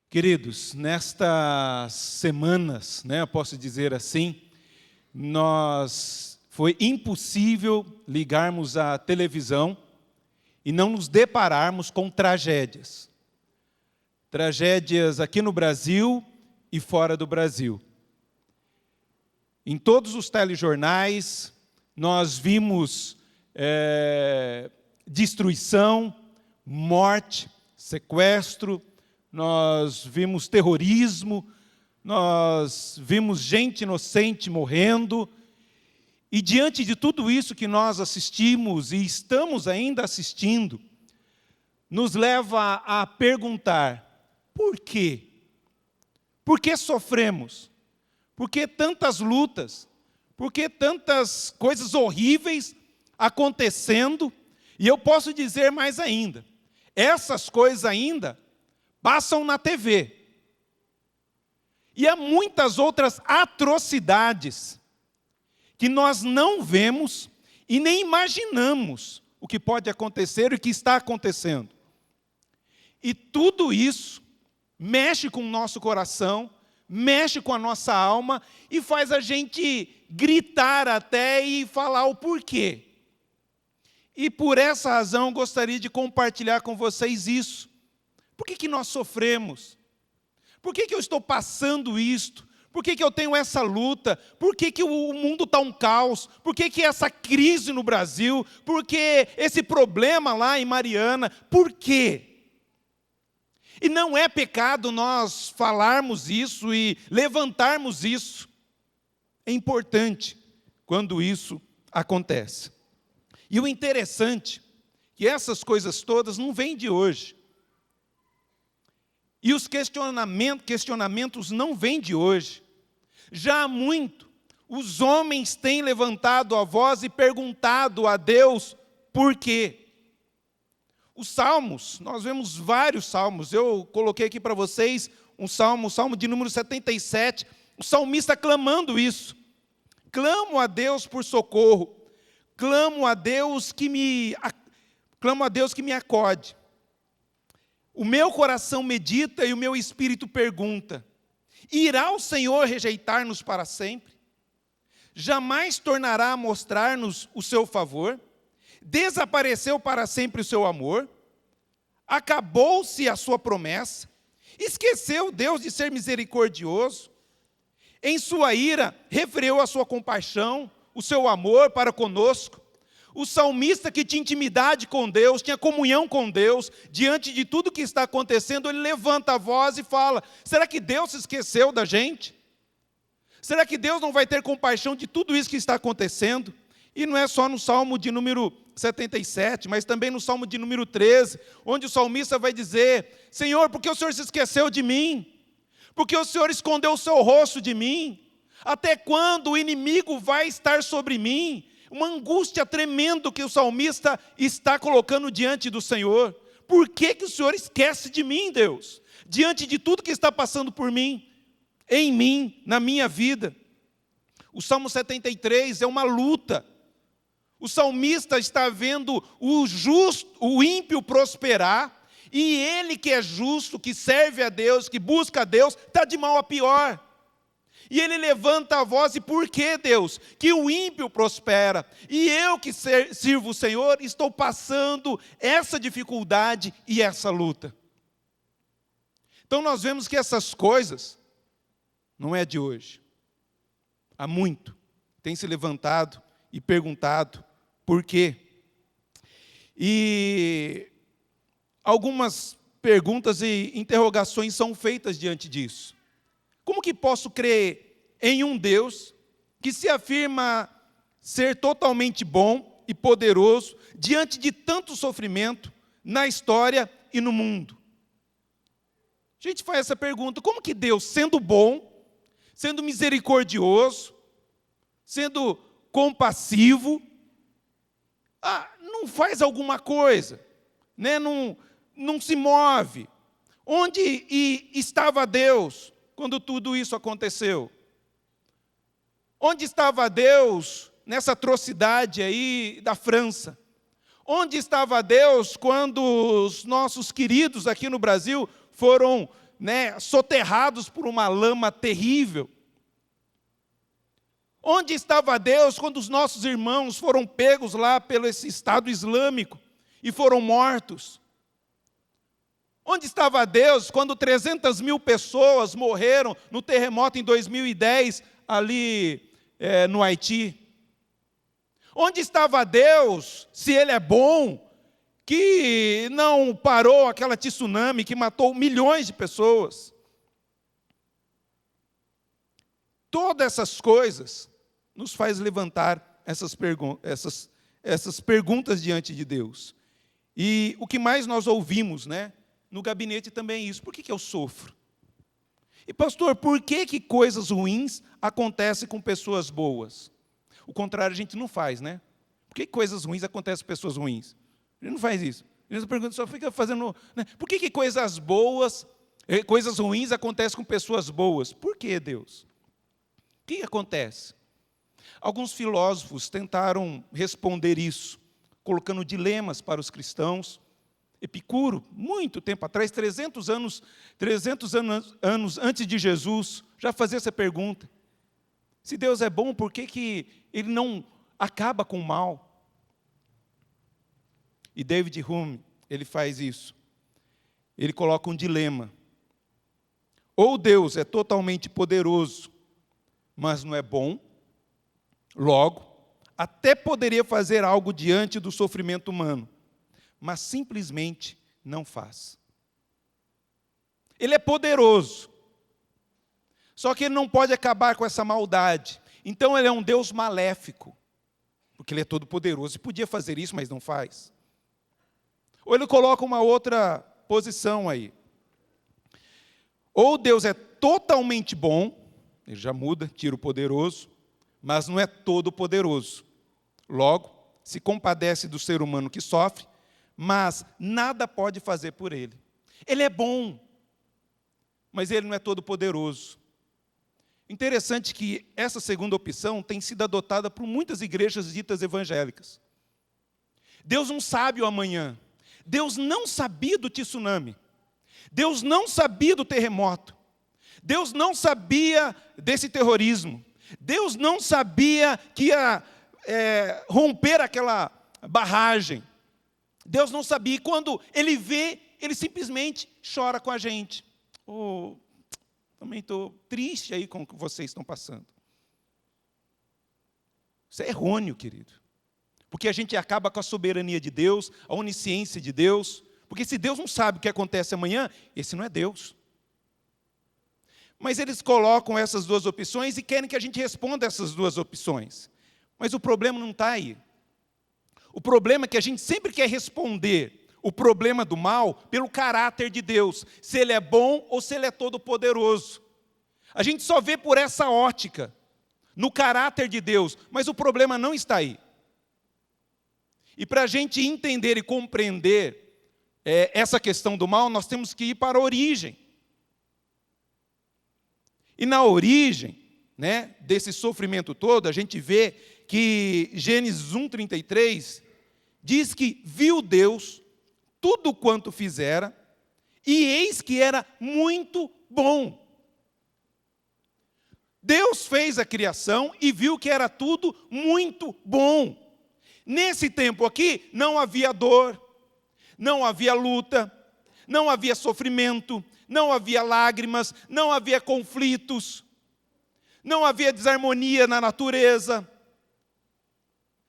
Queridos, nestas semanas, eu posso dizer assim, foi impossível ligarmos a televisão e não nos depararmos com tragédias. Tragédias aqui no Brasil e fora do Brasil. Em todos os telejornais, nós vimos destruição, morte, sequestro, nós vimos terrorismo, nós vimos gente inocente morrendo. E diante de tudo isso que nós assistimos e estamos ainda assistindo, nos leva a perguntar: por quê? Por que sofremos? Por que tantas lutas? Por que tantas coisas horríveis acontecendo? E eu posso dizer mais ainda, essas coisas ainda passam na TV. E há muitas outras atrocidades que nós não vemos e nem imaginamos o que pode acontecer e o que está acontecendo. E tudo isso mexe com o nosso coração, mexe com a nossa alma e faz a gente gritar até e falar o porquê. E por essa razão eu gostaria de compartilhar com vocês isso. Por que nós sofremos? Por que eu estou passando isto? Por que eu tenho essa luta? Por que o mundo está um caos? Por que essa crise no Brasil? Por que esse problema lá em Mariana? Por quê? E não é pecado nós falarmos isso e levantarmos isso. É importante quando isso acontece. E o interessante é que essas coisas todas não vêm de hoje. E os questionamentos não vêm de hoje. Já há muito, os homens têm levantado a voz e perguntado a Deus por quê. Os salmos, nós vemos vários salmos. Eu coloquei aqui para vocês um salmo, o salmo de número 77, o salmista clamando isso. Clamo a Deus por socorro. Clamo a Deus que me acode. O meu coração medita e o meu espírito pergunta: irá o Senhor rejeitar-nos para sempre? Jamais tornará a mostrar-nos o seu favor? Desapareceu para sempre o seu amor? Acabou-se a sua promessa? Esqueceu Deus de ser misericordioso? Em sua ira, refreou a sua compaixão, o seu amor para conosco? O salmista que tinha intimidade com Deus, tinha comunhão com Deus, diante de tudo que está acontecendo, ele levanta a voz e fala: será que Deus se esqueceu da gente? Será que Deus não vai ter compaixão de tudo isso que está acontecendo? E não é só no Salmo de número 77, mas também no Salmo de número 13, onde o salmista vai dizer: Senhor, por que o Senhor se esqueceu de mim? Por que o Senhor escondeu o seu rosto de mim? Até quando o inimigo vai estar sobre mim? Uma angústia tremenda que o salmista está colocando diante do Senhor. Por que o Senhor esquece de mim, Deus? Diante de tudo que está passando por mim, em mim, na minha vida. O Salmo 73 é uma luta. O salmista está vendo o ímpio prosperar, e ele que é justo, que serve a Deus, que busca a Deus, está de mal a pior. E ele levanta a voz: e por que, Deus, que o ímpio prospera? E eu que sirvo o Senhor, estou passando essa dificuldade e essa luta. Então nós vemos que essas coisas não é de hoje. Há muito tem se levantado e perguntado por quê. E algumas perguntas e interrogações são feitas diante disso. Como que posso crer em um Deus que se afirma ser totalmente bom e poderoso diante de tanto sofrimento na história e no mundo? A gente faz essa pergunta: como que Deus, sendo bom, sendo misericordioso, sendo compassivo, não faz alguma coisa, não se move? Onde estava Deus quando tudo isso aconteceu? Onde estava Deus nessa atrocidade aí da França? Onde estava Deus quando os nossos queridos aqui no Brasil foram né, soterrados por uma lama terrível. Onde estava Deus quando os nossos irmãos foram pegos lá pelo esse Estado Islâmico e foram mortos? Onde estava Deus quando 300 mil pessoas morreram no terremoto em 2010, ali no Haiti? Onde estava Deus, se Ele é bom, que não parou aquela tsunami que matou milhões de pessoas? Todas essas coisas nos faz levantar essas perguntas diante de Deus. E o que mais nós ouvimos, né, no gabinete também é isso: por que eu sofro? E pastor, por que coisas ruins acontecem com pessoas boas? O contrário a gente não faz, né? Por que coisas ruins acontecem com pessoas ruins? A gente não faz isso. A gente pergunta, só fica fazendo, né? Por que coisas boas, coisas ruins acontecem com pessoas boas? Por que, Deus? O que acontece? Alguns filósofos tentaram responder isso, colocando dilemas para os cristãos. Epicuro, muito tempo atrás, 300 anos antes de Jesus, já fazia essa pergunta. Se Deus é bom, por que Ele não acaba com o mal? E David Hume, ele faz isso. Ele coloca um dilema. Ou Deus é totalmente poderoso, mas não é bom, logo, até poderia fazer algo diante do sofrimento humano, mas simplesmente não faz. Ele é poderoso, só que Ele não pode acabar com essa maldade. Então Ele é um Deus maléfico, porque Ele é todo poderoso e podia fazer isso, mas não faz. Ou Ele coloca uma outra posição aí. Ou Deus é totalmente bom, Ele já muda, tira o poderoso, mas não é todo poderoso. Logo, se compadece do ser humano que sofre, mas nada pode fazer por ele. Ele é bom, mas Ele não é todo poderoso. Interessante que essa segunda opção tem sido adotada por muitas igrejas ditas evangélicas. Deus não sabe o amanhã. Deus não sabia do tsunami. Deus não sabia do terremoto. Deus não sabia desse terrorismo. Deus não sabia que ia romper aquela barragem. Deus não sabia. E quando Ele vê, Ele simplesmente chora com a gente. Oh, também estou triste aí com o que vocês estão passando. Isso é errôneo, querido. Porque a gente acaba com a soberania de Deus, a onisciência de Deus. Porque se Deus não sabe o que acontece amanhã, esse não é Deus. Mas eles colocam essas duas opções e querem que a gente responda essas duas opções. Mas o problema não está aí. O problema é que a gente sempre quer responder o problema do mal pelo caráter de Deus. Se Ele é bom ou se Ele é todo poderoso. A gente só vê por essa ótica, no caráter de Deus. Mas o problema não está aí. E para a gente entender e compreender essa questão do mal, nós temos que ir para a origem. E na origem, né, desse sofrimento todo, a gente vê que Gênesis 1:33 diz que viu Deus tudo quanto fizera, e eis que era muito bom. Deus fez a criação e viu que era tudo muito bom. Nesse tempo aqui, não havia dor, não havia luta, não havia sofrimento, não havia lágrimas, não havia conflitos, não havia desarmonia na natureza,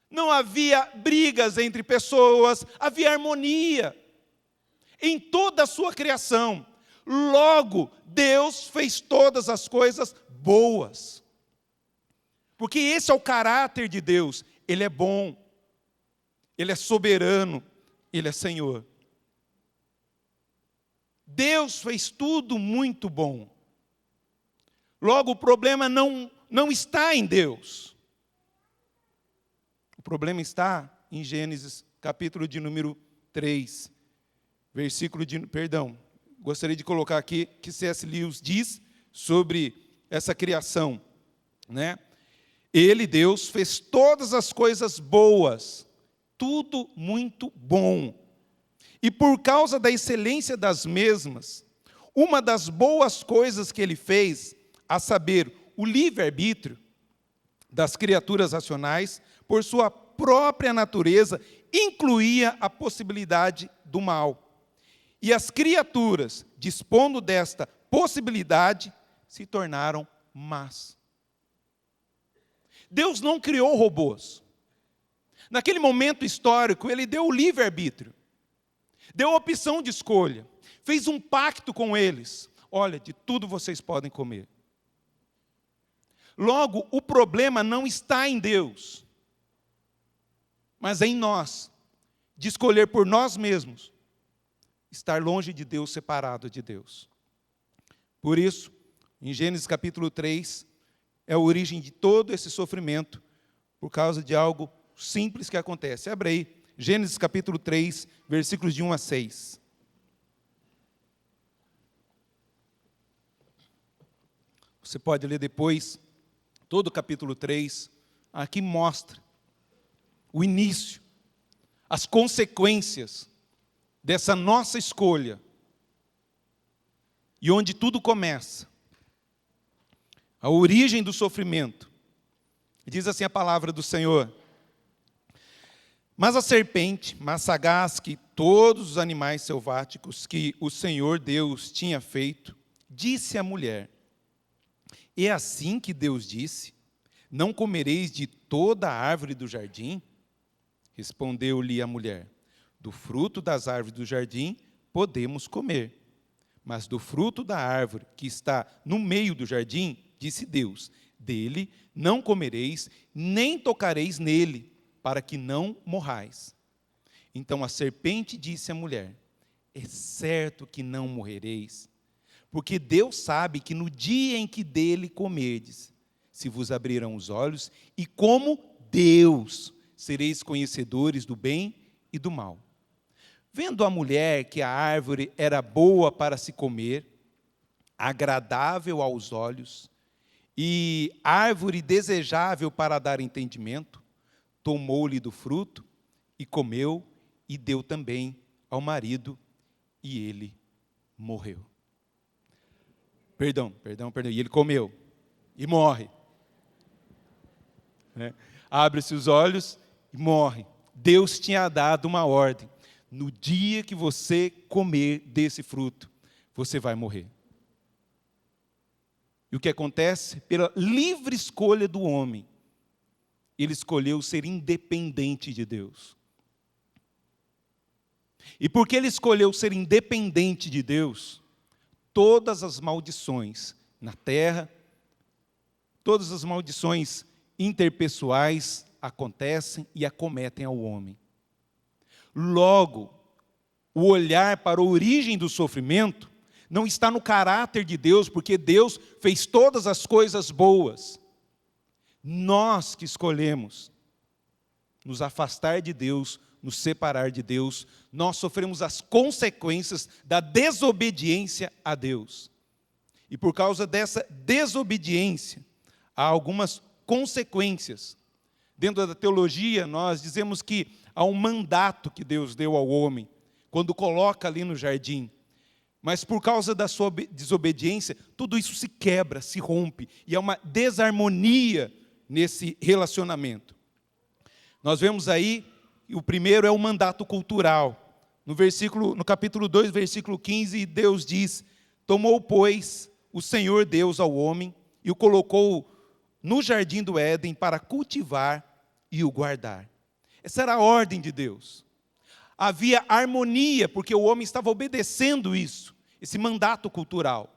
não havia brigas entre pessoas, havia harmonia em toda a sua criação. Logo, Deus fez todas as coisas boas. Porque esse é o caráter de Deus. Ele é bom, Ele é soberano, Ele é Senhor. Deus fez tudo muito bom. Logo, o problema não está em Deus. O problema está em Gênesis, capítulo de número 3, gostaria de colocar aqui que C.S. Lewis diz sobre essa criação, né? Ele, Deus, fez todas as coisas boas, tudo muito bom. E por causa da excelência das mesmas, uma das boas coisas que ele fez, a saber, o livre-arbítrio das criaturas racionais, por sua própria natureza, incluía a possibilidade do mal. E as criaturas, dispondo desta possibilidade, se tornaram más. Deus não criou robôs. Naquele momento histórico, ele deu o livre-arbítrio, deu a opção de escolha, fez um pacto com eles. Olha, de tudo vocês podem comer. Logo, o problema não está em Deus, mas é em nós, de escolher por nós mesmos, estar longe de Deus, separado de Deus. Por isso, em Gênesis capítulo 3, é a origem de todo esse sofrimento, por causa de algo simples que acontece. Abre aí, Gênesis capítulo 3, versículos de 1 a 6. Você pode ler depois, todo o capítulo 3, aqui mostra o início, as consequências dessa nossa escolha, e onde tudo começa, a origem do sofrimento. Diz assim a palavra do Senhor: mas a serpente, mais sagaz que todos os animais selváticos que o Senhor Deus tinha feito, disse à mulher: é assim que Deus disse, não comereis de toda a árvore do jardim? Respondeu-lhe a mulher: do fruto das árvores do jardim podemos comer, mas do fruto da árvore que está no meio do jardim, disse Deus, dele não comereis, nem tocareis nele, para que não morrais. Então a serpente disse à mulher: é certo que não morrereis, porque Deus sabe que no dia em que dele comerdes, se vos abrirão os olhos, e como Deus, sereis conhecedores do bem e do mal. Vendo a mulher que a árvore era boa para se comer, agradável aos olhos, e árvore desejável para dar entendimento, tomou-lhe do fruto, e comeu, e deu também ao marido, e ele morreu. Perdão, e ele comeu, e morre. Abre-se os olhos e morre. Deus tinha dado uma ordem: no dia que você comer desse fruto, você vai morrer. E o que acontece? Pela livre escolha do homem, ele escolheu ser independente de Deus. E porque ele escolheu ser independente de Deus, todas as maldições na terra, todas as maldições interpessoais acontecem e acometem ao homem. Logo, o olhar para a origem do sofrimento não está no caráter de Deus, porque Deus fez todas as coisas boas. Nós que escolhemos nos afastar de Deus, nos separar de Deus, nós sofremos as consequências da desobediência a Deus. E por causa dessa desobediência, há algumas consequências. Dentro da teologia, nós dizemos que há um mandato que Deus deu ao homem, quando coloca ali no jardim. Mas por causa da sua desobediência, tudo isso se quebra, se rompe, e há uma desarmonia nesse relacionamento. Nós vemos aí, o primeiro é o mandato cultural. No capítulo 2, versículo 15, Deus diz: tomou, pois, o Senhor Deus ao homem, e o colocou no jardim do Éden para cultivar e o guardar. Essa era a ordem de Deus. Havia harmonia, porque o homem estava obedecendo isso, esse mandato cultural,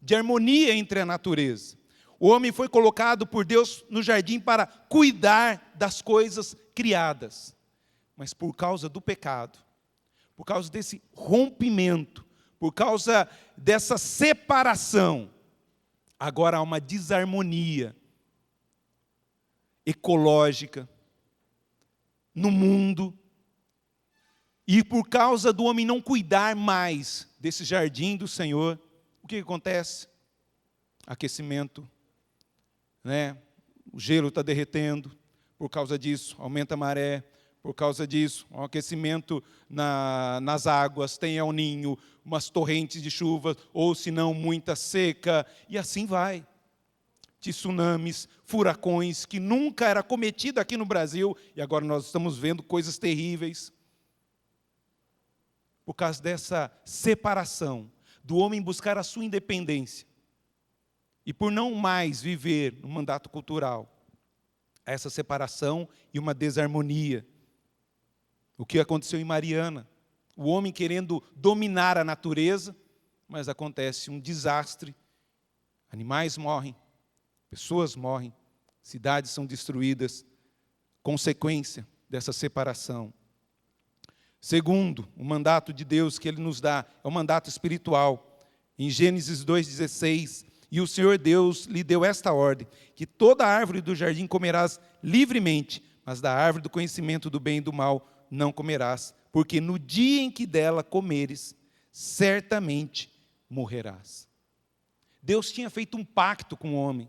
de harmonia entre a natureza. O homem foi colocado por Deus no jardim para cuidar das coisas criadas. Mas por causa do pecado, por causa desse rompimento, por causa dessa separação, agora há uma desarmonia ecológica no mundo. E por causa do homem não cuidar mais desse jardim do Senhor, o que acontece? Aquecimento, o gelo está derretendo, por causa disso aumenta a maré, por causa disso, um aquecimento nas águas, tem El Ninho, umas torrentes de chuva, ou se não, muita seca, e assim vai. Tsunamis, furacões, que nunca era cometido aqui no Brasil, e agora nós estamos vendo coisas terríveis. Por causa dessa separação, do homem buscar a sua independência, e por não mais viver no mandato cultural, essa separação e uma desarmonia. O que aconteceu em Mariana, o homem querendo dominar a natureza, mas acontece um desastre, animais morrem, pessoas morrem, cidades são destruídas, consequência dessa separação. Segundo, o mandato de Deus que Ele nos dá é um mandato espiritual. Em Gênesis 2,16, e o Senhor Deus lhe deu esta ordem, que toda árvore do jardim comerás livremente, mas da árvore do conhecimento do bem e do mal não comerás, porque no dia em que dela comeres, certamente morrerás. Deus tinha feito um pacto com o homem.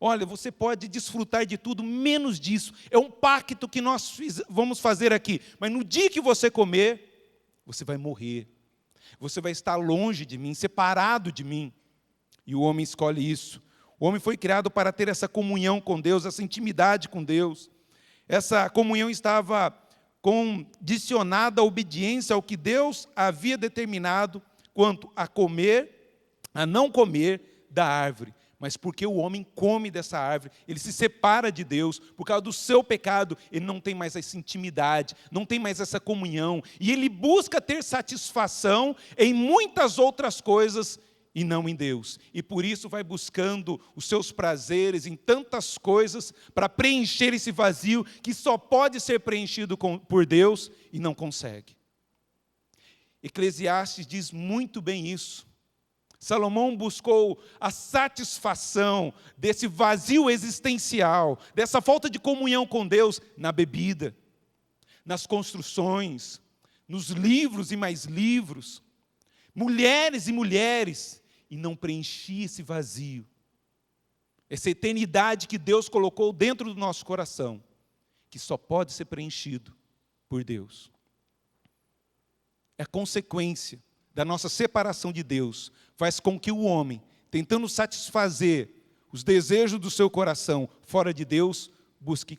Olha, você pode desfrutar de tudo, menos disso. É um pacto que nós vamos fazer aqui. Mas no dia que você comer, você vai morrer. Você vai estar longe de mim, separado de mim. E o homem escolhe isso. O homem foi criado para ter essa comunhão com Deus, essa intimidade com Deus. Essa comunhão estava condicionada à obediência ao que Deus havia determinado quanto a comer, a não comer da árvore. Mas porque o homem come dessa árvore, ele se separa de Deus, por causa do seu pecado, ele não tem mais essa intimidade, não tem mais essa comunhão, e ele busca ter satisfação em muitas outras coisas e não em Deus. E por isso vai buscando os seus prazeres em tantas coisas para preencher esse vazio que só pode ser preenchido por Deus e não consegue. Eclesiastes diz muito bem isso. Salomão buscou a satisfação desse vazio existencial, dessa falta de comunhão com Deus na bebida, nas construções, nos livros e mais livros, mulheres e mulheres, e não preenchia esse vazio, essa eternidade que Deus colocou dentro do nosso coração, que só pode ser preenchido por Deus. É a consequência da nossa separação de Deus, faz com que o homem, tentando satisfazer os desejos do seu coração fora de Deus,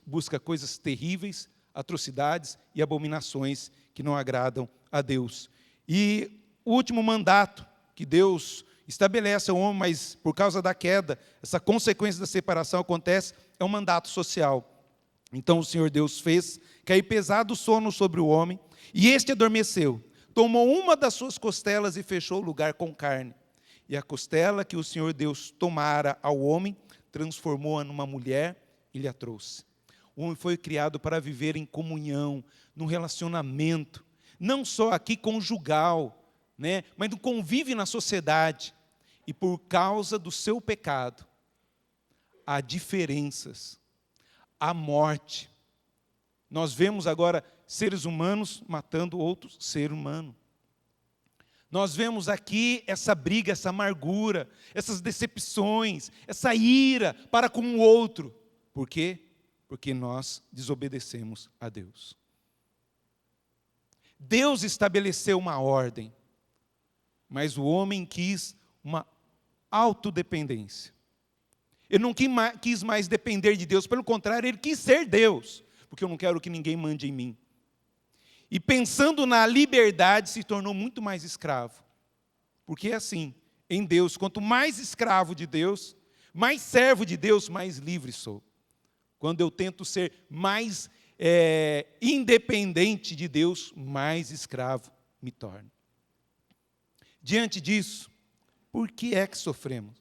busca coisas terríveis, atrocidades e abominações que não agradam a Deus. E o último mandato que Deus estabelece ao homem, mas por causa da queda, essa consequência da separação acontece, é um mandato social. Então o Senhor Deus fez cair pesado sono sobre o homem, e este adormeceu. Tomou uma das suas costelas e fechou o lugar com carne. E a costela que o Senhor Deus tomara ao homem, transformou-a numa mulher e lhe a trouxe. O homem foi criado para viver em comunhão, num relacionamento, não só aqui conjugal, mas no convívio na sociedade. E por causa do seu pecado, há diferenças, há morte. Nós vemos agora seres humanos matando outros seres humanos. Nós vemos aqui essa briga, essa amargura, essas decepções, essa ira para com o outro. Por quê? Porque nós desobedecemos a Deus. Deus estabeleceu uma ordem, mas o homem quis uma autodependência. Ele não quis mais depender de Deus, pelo contrário, ele quis ser Deus, porque eu não quero que ninguém mande em mim. E pensando na liberdade, se tornou muito mais escravo. Porque é assim, em Deus, quanto mais escravo de Deus, mais servo de Deus, mais livre sou. Quando eu tento ser mais independente de Deus, mais escravo me torno. Diante disso, por que é que sofremos?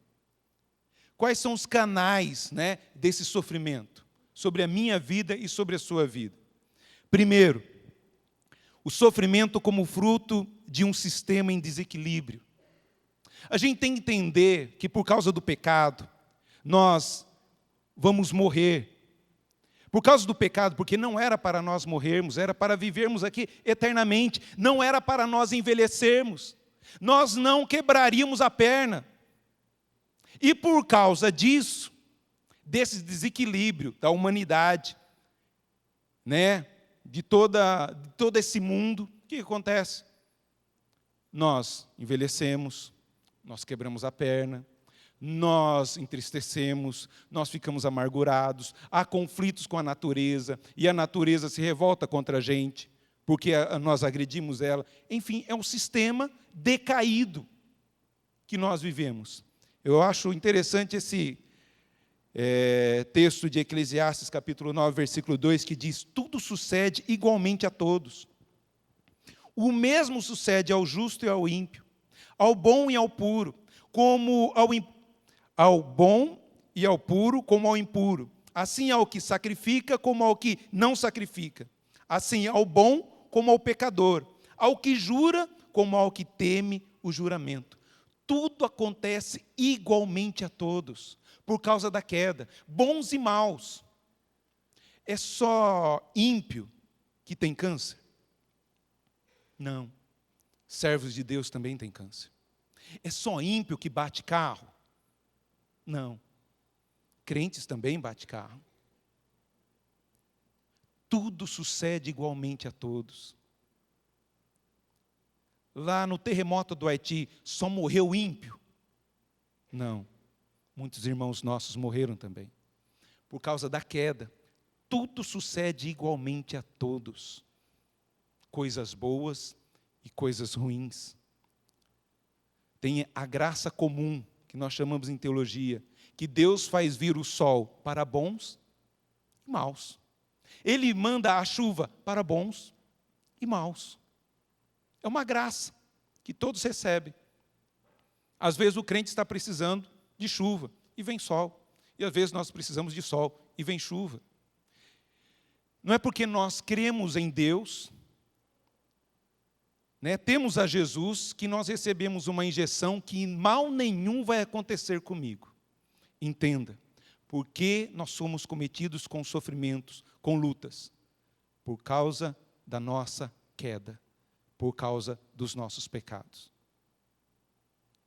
Quais são os canais desse sofrimento? Sobre a minha vida e sobre a sua vida. Primeiro, o sofrimento como fruto de um sistema em desequilíbrio. A gente tem que entender que por causa do pecado, nós vamos morrer. Por causa do pecado, porque não era para nós morrermos, era para vivermos aqui eternamente, não era para nós envelhecermos. Nós não quebraríamos a perna. E por causa disso, desse desequilíbrio da humanidade, de todo esse mundo, o que acontece? Nós envelhecemos, nós quebramos a perna, nós entristecemos, nós ficamos amargurados, há conflitos com a natureza, e a natureza se revolta contra a gente, porque nós agredimos ela. Enfim, é um sistema decaído que nós vivemos. Eu acho interessante esse texto de Eclesiastes, capítulo 9, versículo 2, que diz: tudo sucede igualmente a todos. O mesmo sucede ao justo e ao ímpio, ao bom e ao puro, como ao bom e ao puro, como ao impuro. Assim ao que sacrifica, como ao que não sacrifica. Assim ao bom, como ao pecador. Ao que jura, como ao que teme o juramento. Tudo acontece igualmente a todos, por causa da queda, bons e maus. É só ímpio que tem câncer? Não. Servos de Deus também têm câncer. É só ímpio que bate carro? Não. Crentes também batem carro. Tudo sucede igualmente a todos. Lá no terremoto do Haiti, só morreu ímpio? Não. Muitos irmãos nossos morreram também. Por causa da queda. Tudo sucede igualmente a todos. Coisas boas e coisas ruins. Tem a graça comum, que nós chamamos em teologia, que Deus faz vir o sol para bons e maus. Ele manda a chuva para bons e maus. É uma graça que todos recebem. Às vezes o crente está precisando de chuva e vem sol. E às vezes nós precisamos de sol e vem chuva. Não é porque nós cremos em Deus, temos a Jesus, que nós recebemos uma injeção que mal nenhum vai acontecer comigo. Entenda, porque nós somos cometidos com sofrimentos, com lutas, por causa da nossa queda, por causa dos nossos pecados.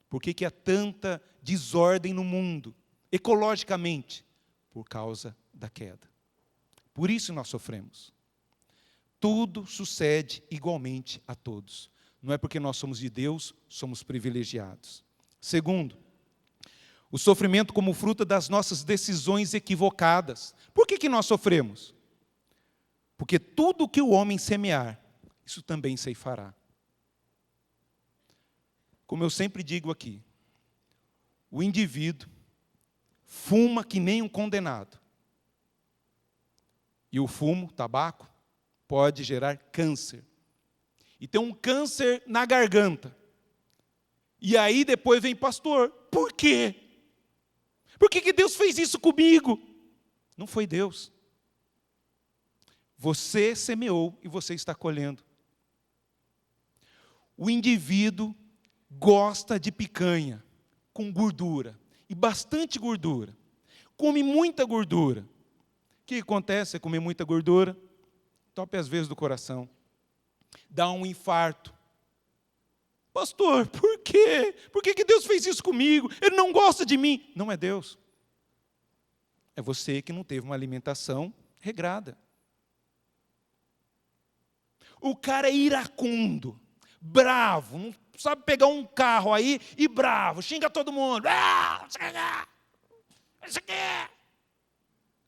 Por que há tanta desordem no mundo, ecologicamente? Por causa da queda. Por isso nós sofremos. Tudo sucede igualmente a todos. Não é porque nós somos de Deus, somos privilegiados. Segundo, o sofrimento como fruto das nossas decisões equivocadas. Por que nós sofremos? Porque tudo que o homem semear, isso também ceifará. Como eu sempre digo aqui, o indivíduo fuma que nem um condenado. E o fumo, tabaco, pode gerar câncer. E tem um câncer na garganta. E aí depois vem pastor. Por quê? Por que Deus fez isso comigo? Não foi Deus. Você semeou e você está colhendo. O indivíduo gosta de picanha com gordura. E bastante gordura. Come muita gordura. O que acontece se comer muita gordura? Tope as veias do coração. Dá um infarto. Pastor, por quê? Por que Deus fez isso comigo? Ele não gosta de mim. Não é Deus. É você que não teve uma alimentação regrada. O cara é iracundo, bravo, não sabe pegar um carro aí e bravo, xinga todo mundo. Isso aqui.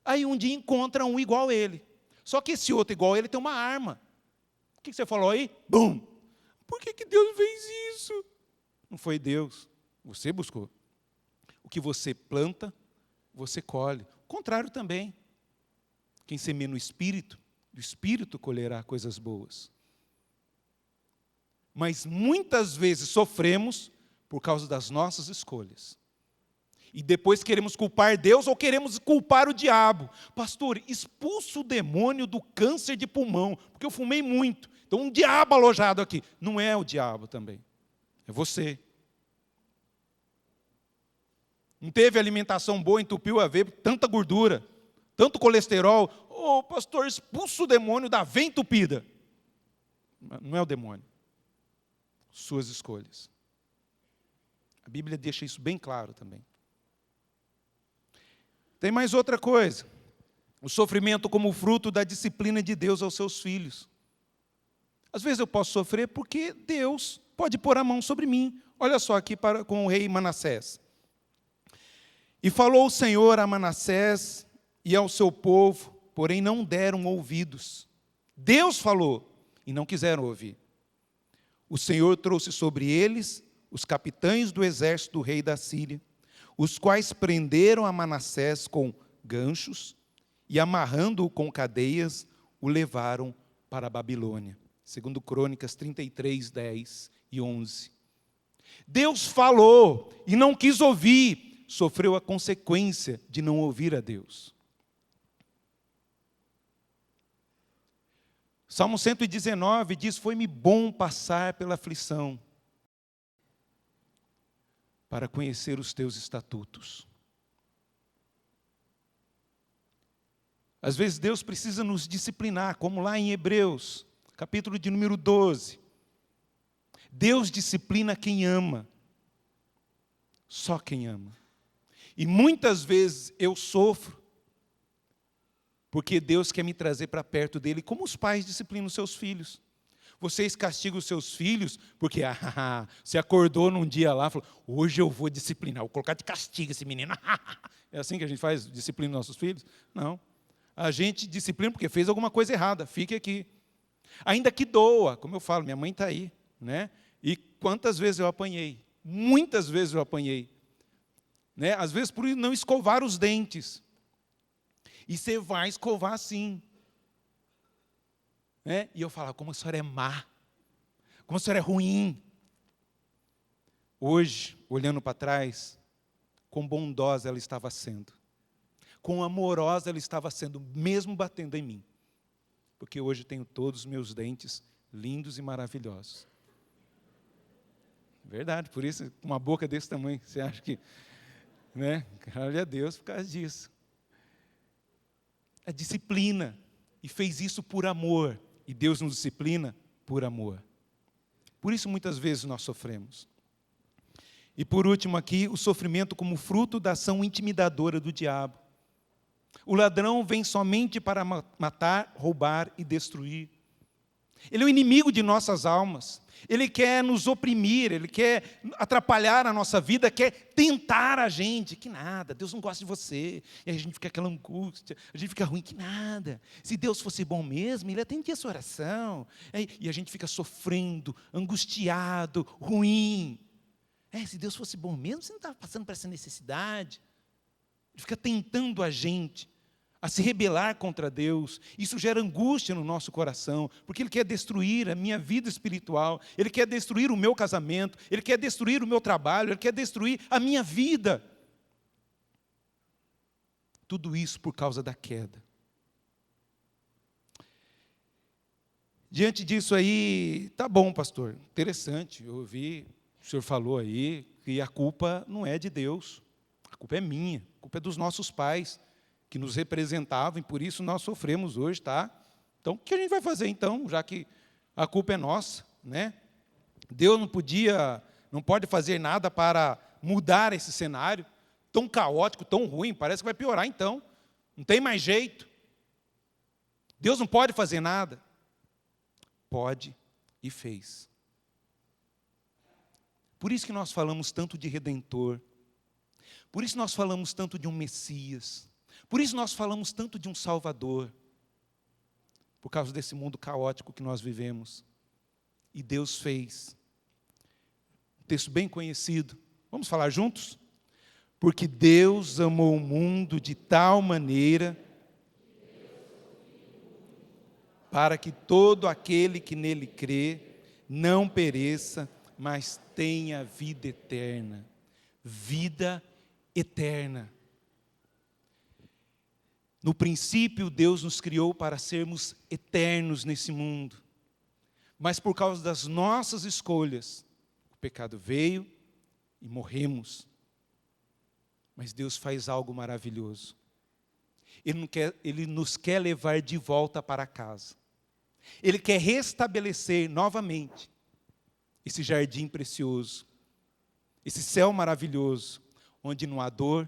Aí um dia encontra um igual a ele. Só que esse outro igual a ele tem uma arma. O que você falou aí? Bum! Por que Deus fez isso? Não foi Deus. Você buscou. O que você planta, você colhe. O contrário também. Quem semeia no Espírito, do Espírito colherá coisas boas. Mas muitas vezes sofremos por causa das nossas escolhas. E depois queremos culpar Deus ou queremos culpar o diabo. Pastor, expulso o demônio do câncer de pulmão, porque eu fumei muito. Então um diabo alojado aqui. Não é o diabo também. É você. Não teve alimentação boa, entupiu a veia, tanta gordura, tanto colesterol. Pastor, expulso o demônio da veia entupida. Não é o demônio. Suas escolhas. A Bíblia deixa isso bem claro também. Tem mais outra coisa. O sofrimento como fruto da disciplina de Deus aos seus filhos. Às vezes eu posso sofrer porque Deus pode pôr a mão sobre mim. Olha só aqui com o rei Manassés. E falou o Senhor a Manassés e ao seu povo, porém não deram ouvidos. Deus falou e não quiseram ouvir. O Senhor trouxe sobre eles os capitães do exército do rei da Síria, os quais prenderam a Manassés com ganchos e, amarrando-o com cadeias, o levaram para a Babilônia. Segundo Crônicas 33, 10 e 11. Deus falou e não quis ouvir, sofreu a consequência de não ouvir a Deus. Salmo 119 diz, foi-me bom passar pela aflição, para conhecer os teus estatutos. Às vezes Deus precisa nos disciplinar, como lá em Hebreus, capítulo de número 12. Deus disciplina quem ama. Só quem ama. E muitas vezes eu sofro, porque Deus quer me trazer para perto dele, como os pais disciplinam os seus filhos. Vocês castigam os seus filhos, porque você acordou num dia lá e falou, hoje eu vou disciplinar, vou colocar de castigo esse menino. É assim que a gente faz, disciplina nossos filhos? Não. A gente disciplina porque fez alguma coisa errada, fique aqui. Ainda que doa, como eu falo, minha mãe está aí, né? E quantas vezes eu apanhei? Muitas vezes eu apanhei. Né? Às vezes por não escovar os dentes. E você vai escovar sim. Né? E eu falo, como a senhora é má, como a senhora é ruim. Hoje, olhando para trás, quão bondosa ela estava sendo. Quão amorosa ela estava sendo, mesmo batendo em mim. Porque hoje tenho todos os meus dentes lindos e maravilhosos. Verdade, por isso, uma boca desse tamanho, você acha que... Né? Glória a Deus por causa disso. A disciplina, e fez isso por amor. E Deus nos disciplina por amor. Por isso, muitas vezes, nós sofremos. E por último aqui, o sofrimento como fruto da ação intimidadora do diabo. O ladrão vem somente para matar, roubar e destruir. Ele é o inimigo de nossas almas. Ele quer nos oprimir, ele quer atrapalhar a nossa vida, quer tentar a gente. Que nada, Deus não gosta de você. E aí a gente fica aquela angústia, a gente fica ruim, que nada. Se Deus fosse bom mesmo, Ele atendia a sua oração. E a gente fica sofrendo, angustiado, ruim. Se Deus fosse bom mesmo, você não estava passando por essa necessidade. Ele fica tentando a gente a se rebelar contra Deus. Isso gera angústia no nosso coração, porque Ele quer destruir a minha vida espiritual, Ele quer destruir o meu casamento, Ele quer destruir o meu trabalho, Ele quer destruir a minha vida. Tudo isso por causa da queda. Diante disso aí, tá bom, pastor, interessante, eu ouvi, o senhor falou aí, que a culpa não é de Deus, a culpa é minha, a culpa é dos nossos pais, que nos representavam, e por isso nós sofremos hoje, tá? Então, o que a gente vai fazer, então, já que a culpa é nossa, né? Deus não pode fazer nada para mudar esse cenário, tão caótico, tão ruim, parece que vai piorar, então. Não tem mais jeito. Deus não pode fazer nada. Pode e fez. Por isso que nós falamos tanto de Redentor, por isso nós falamos tanto de um Messias, por isso nós falamos tanto de um Salvador, por causa desse mundo caótico que nós vivemos. E Deus fez. Um texto bem conhecido. Vamos falar juntos? Porque Deus amou o mundo de tal maneira, para que todo aquele que nele crê, não pereça, mas tenha vida eterna. Vida eterna. No princípio, Deus nos criou para sermos eternos nesse mundo. Mas por causa das nossas escolhas, o pecado veio e morremos. Mas Deus faz algo maravilhoso. Ele nos quer levar de volta para casa. Ele quer restabelecer novamente esse jardim precioso, esse céu maravilhoso, onde não há dor,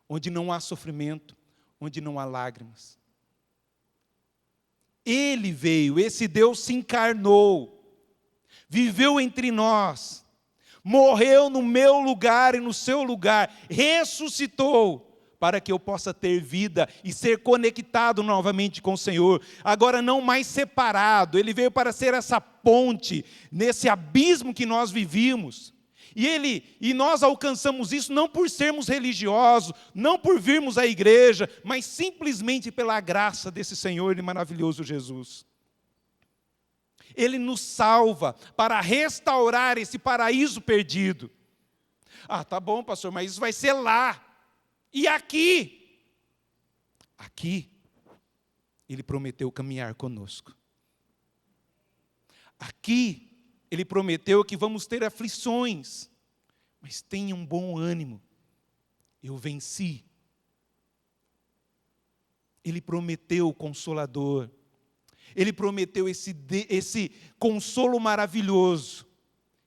onde não há sofrimento, onde não há lágrimas. Ele veio, esse Deus se encarnou, viveu entre nós, morreu no meu lugar e no seu lugar, ressuscitou, para que eu possa ter vida e ser conectado novamente com o Senhor. Agora não mais separado, Ele veio para ser essa ponte, nesse abismo que nós vivíamos. E nós alcançamos isso não por sermos religiosos, não por virmos à igreja, mas simplesmente pela graça desse Senhor e maravilhoso Jesus. Ele nos salva para restaurar esse paraíso perdido. Ah, tá bom, pastor, mas isso vai ser lá. E aqui? Aqui, Ele prometeu caminhar conosco. Aqui, Ele prometeu que vamos ter aflições, mas tenha um bom ânimo. Eu venci. Ele prometeu o Consolador. Ele prometeu esse consolo maravilhoso,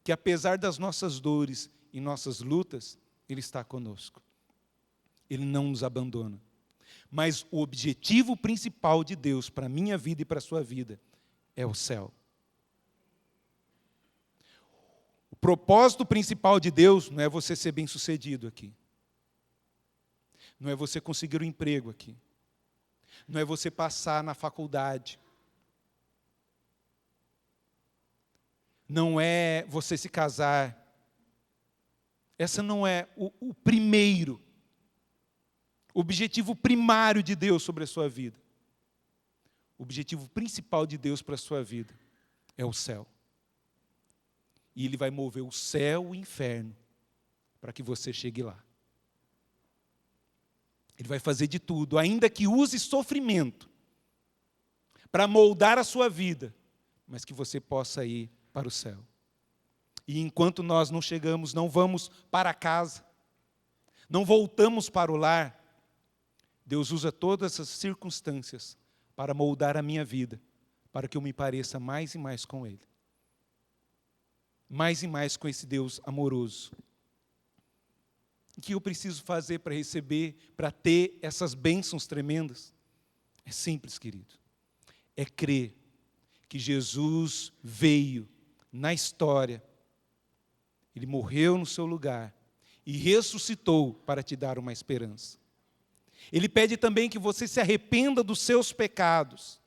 que apesar das nossas dores e nossas lutas, Ele está conosco. Ele não nos abandona. Mas o objetivo principal de Deus para a minha vida e para a sua vida é o céu. O propósito principal de Deus não é você ser bem-sucedido aqui. Não é você conseguir um emprego aqui. Não é você passar na faculdade. Não é você se casar. Essa não é o primeiro, o objetivo primário de Deus sobre a sua vida. O objetivo principal de Deus para a sua vida é o céu. E Ele vai mover o céu e o inferno para que você chegue lá. Ele vai fazer de tudo, ainda que use sofrimento, para moldar a sua vida, mas que você possa ir para o céu. E enquanto nós não chegamos, não vamos para casa, não voltamos para o lar, Deus usa todas essas circunstâncias para moldar a minha vida, para que eu me pareça mais e mais com Ele. Mais e mais com esse Deus amoroso. O que eu preciso fazer para receber, para ter essas bênçãos tremendas? É simples, querido. É crer que Jesus veio na história, Ele morreu no seu lugar e ressuscitou para te dar uma esperança. Ele pede também que você se arrependa dos seus pecados,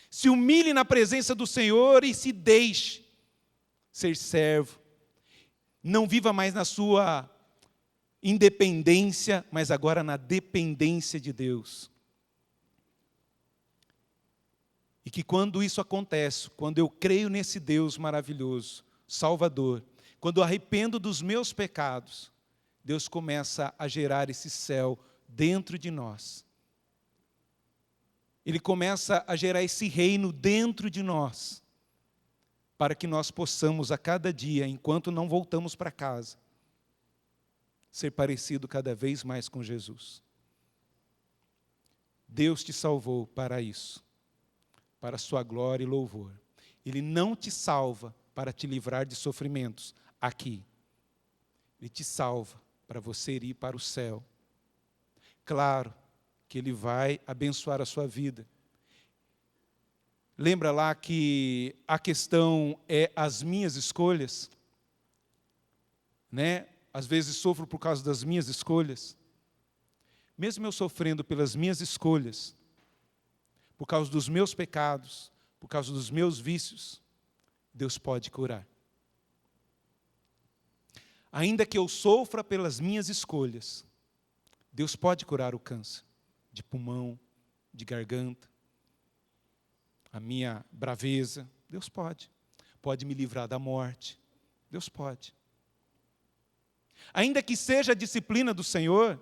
se humilhe na presença do Senhor e se deixe ser servo. Não viva mais na sua independência, mas agora na dependência de Deus. E que quando isso acontece, quando eu creio nesse Deus maravilhoso, Salvador, quando eu arrependo dos meus pecados, Deus começa a gerar esse céu dentro de nós. Ele começa a gerar esse reino dentro de nós, para que nós possamos a cada dia, enquanto não voltamos para casa, ser parecido cada vez mais com Jesus. Deus te salvou para isso, para a sua glória e louvor. Ele não te salva para te livrar de sofrimentos aqui. Ele te salva para você ir para o céu. Claro que Ele vai abençoar a sua vida. Lembra lá que a questão é as minhas escolhas? Né? Às vezes sofro por causa das minhas escolhas. Mesmo eu sofrendo pelas minhas escolhas, por causa dos meus pecados, por causa dos meus vícios, Deus pode curar. Ainda que eu sofra pelas minhas escolhas, Deus pode curar o câncer de pulmão, de garganta, a minha braveza. Deus pode. Pode me livrar da morte. Deus pode. Ainda que seja a disciplina do Senhor,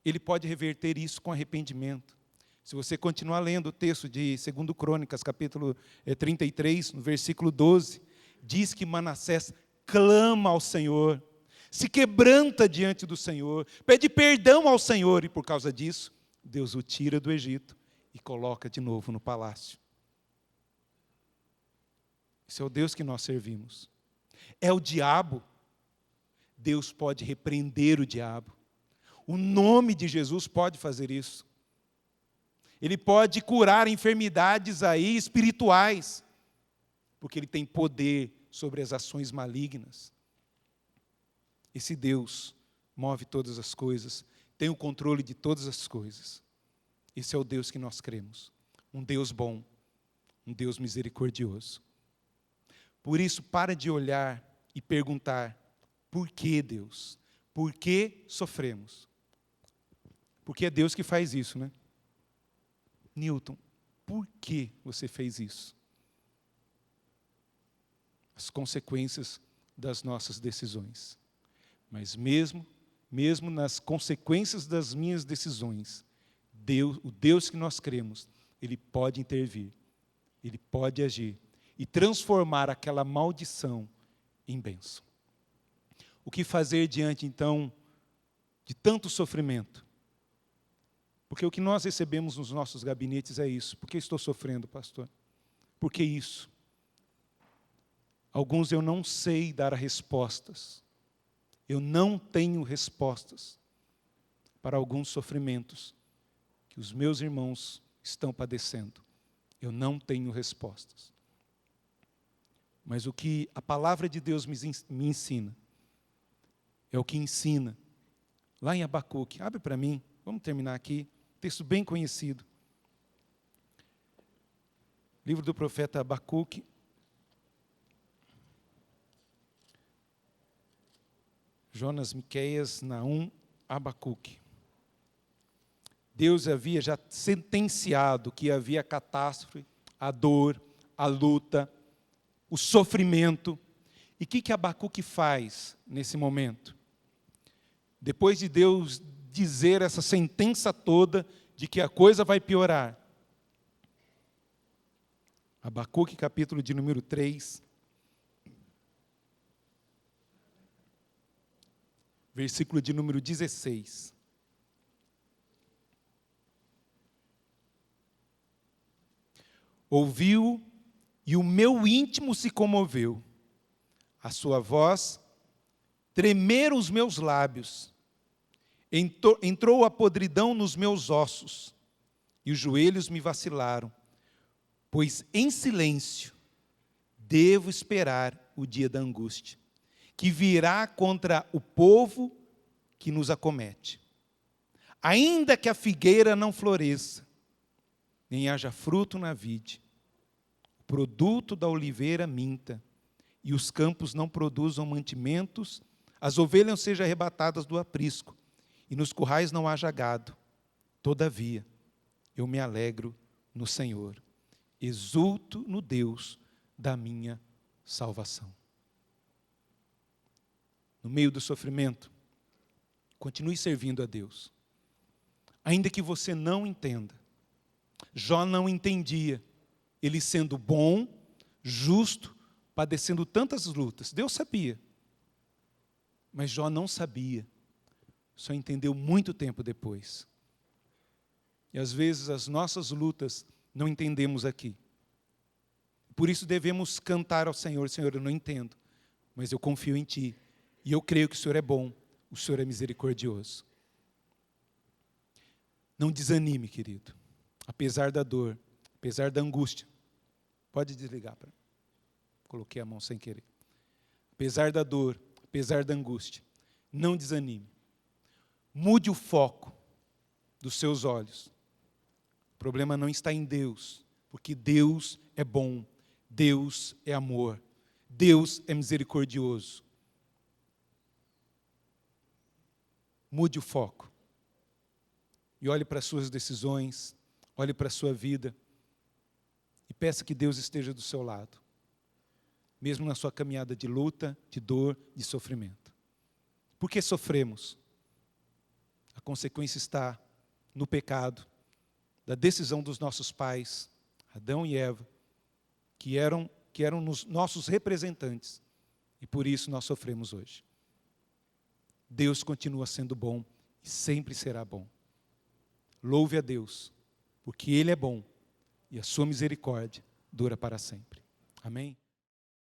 Ele pode reverter isso com arrependimento. Se você continuar lendo o texto de 2 Crônicas, capítulo 33, no versículo 12, diz que Manassés clama ao Senhor, se quebranta diante do Senhor, pede perdão ao Senhor, e por causa disso, Deus o tira do Egito e coloca de novo no palácio. Esse é o Deus que nós servimos. É o diabo. Deus pode repreender o diabo. O nome de Jesus pode fazer isso. Ele pode curar enfermidades aí espirituais, porque Ele tem poder sobre as ações malignas. Esse Deus move todas as coisas, tem o controle de todas as coisas. Esse é o Deus que nós cremos. Um Deus bom, um Deus misericordioso. Por isso, para de olhar e perguntar, por que Deus? Por que sofremos? Porque é Deus que faz isso, né? Newton, por que você fez isso? As consequências das nossas decisões. Mas mesmo nas consequências das minhas decisões, o Deus que nós cremos, Ele pode intervir, Ele pode agir e transformar aquela maldição em bênção. O que fazer diante, então, de tanto sofrimento? Porque o que nós recebemos nos nossos gabinetes é isso. Por que estou sofrendo, pastor? Por que isso? Alguns eu não sei dar respostas. Eu não tenho respostas para alguns sofrimentos que os meus irmãos estão padecendo. Eu não tenho respostas. Mas o que a palavra de Deus me ensina, é o que ensina lá em Abacuque. Abre para mim, vamos terminar aqui. Texto bem conhecido. Livro do profeta Abacuque. Jonas, Miqueias, Naum, Abacuque. Deus havia já sentenciado que havia a catástrofe, a dor, a luta, o sofrimento. E o que Abacuque faz nesse momento? Depois de Deus dizer essa sentença toda de que a coisa vai piorar. Abacuque, capítulo de número 3. Versículo de número 16. Ouviu e o meu íntimo se comoveu. A sua voz tremeram os meus lábios. Entrou a podridão nos meus ossos, e os joelhos me vacilaram, pois em silêncio devo esperar o dia da angústia, que virá contra o povo que nos acomete. Ainda que a figueira não floresça, nem haja fruto na vide, o produto da oliveira minta, e os campos não produzam mantimentos, as ovelhas sejam arrebatadas do aprisco, e nos currais não haja gado. Todavia, eu me alegro no Senhor, exulto no Deus da minha salvação. No meio do sofrimento, continue servindo a Deus. Ainda que você não entenda. Jó não entendia, ele sendo bom, justo, padecendo tantas lutas. Deus sabia, mas Jó não sabia. Só entendeu muito tempo depois. E às vezes as nossas lutas não entendemos aqui. Por isso devemos cantar ao Senhor: Senhor, eu não entendo, mas eu confio em Ti. E eu creio que o Senhor é bom, o Senhor é misericordioso. Não desanime, querido. Apesar da dor, apesar da angústia. Pode desligar. Coloquei a mão sem querer. Apesar da dor, apesar da angústia, não desanime. Mude o foco dos seus olhos. O problema não está em Deus, porque Deus é bom, Deus é amor, Deus é misericordioso. Mude o foco. E olhe para as suas decisões, olhe para a sua vida, e peça que Deus esteja do seu lado, mesmo na sua caminhada de luta, de dor, de sofrimento. Por que sofremos? A consequência está no pecado, da decisão dos nossos pais, Adão e Eva, que eram nossos representantes, e por isso nós sofremos hoje. Deus continua sendo bom e sempre será bom. Louve a Deus, porque Ele é bom e a sua misericórdia dura para sempre. Amém?